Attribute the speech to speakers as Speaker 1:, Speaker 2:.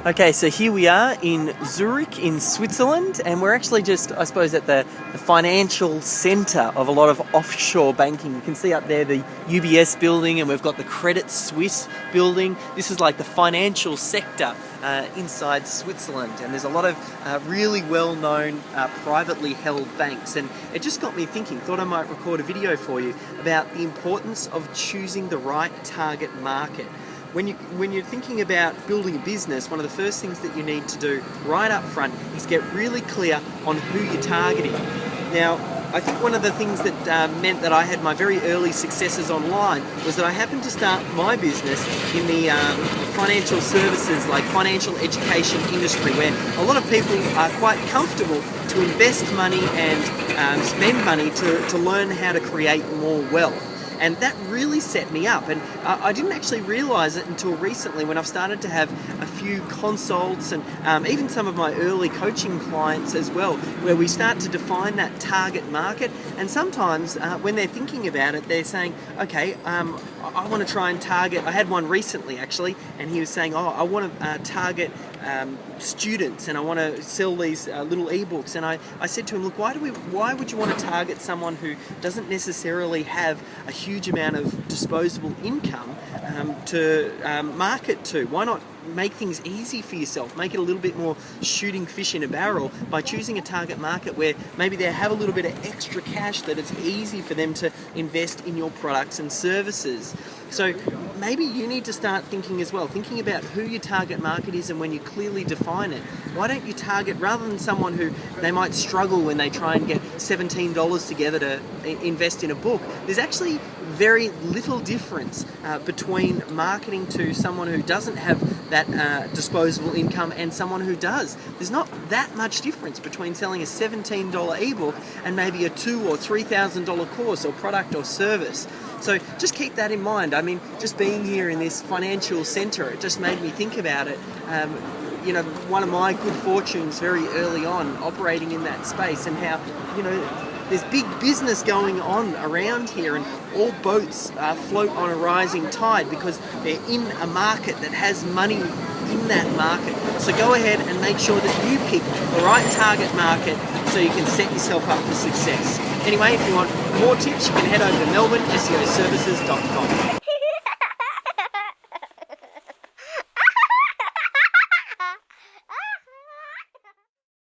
Speaker 1: Okay, so here we are in Zurich in Switzerland, and we're actually just, I suppose, at the financial centre of a lot of offshore banking. You can see up there the UBS building, and we've got the Credit Suisse building. This is like the financial sector inside Switzerland, and there's a lot of really well-known privately held banks. And it just got me thinking, thought I might record a video for you about the importance of choosing the right target market. When you're thinking about building a business, one of the first things that you need to do right up front is get really clear on who you're targeting. Now, I think one of the things that meant that I had my very early successes online was that I happened to start my business in the financial services, like financial education industry, where a lot of people are quite comfortable to invest money and spend money to learn how to create more wealth. And that really set me up, and I didn't actually realise it until recently when I've started to have a few consults and even some of my early coaching clients as well, where we start to define that target market. And sometimes when they're thinking about it, they're saying, okay, I want to try and target, I had one recently actually, and he was saying, oh, I want to target students, and I want to sell these little ebooks. And I said to him, look, why would you want to target someone who doesn't necessarily have a huge amount of disposable income to market to? Why not make things easy for yourself, make it a little bit more shooting fish in a barrel by choosing a target market where maybe they have a little bit of extra cash that it's easy for them to invest in your products and services. So maybe you need to start thinking as well, thinking about who your target market is, and when you clearly define it, why don't you target, rather than someone who they might struggle when they try and get $17 together to invest in a book. There's actually very little difference between marketing to someone who doesn't have that disposable income and someone who does. There's not that much difference between selling a $17 ebook and maybe a $2,000 or $3,000 course or product or service. So just keep that in mind. I mean, just being here in this financial centre, it just made me think about it. One of my good fortunes very early on operating in that space, and how, there's big business going on around here, and all boats float on a rising tide because they're in a market that has money in that market. So go ahead and make sure that you pick the right target market so you can set yourself up for success. Anyway, if you want more tips, you can head over to melbourneseoservices.com.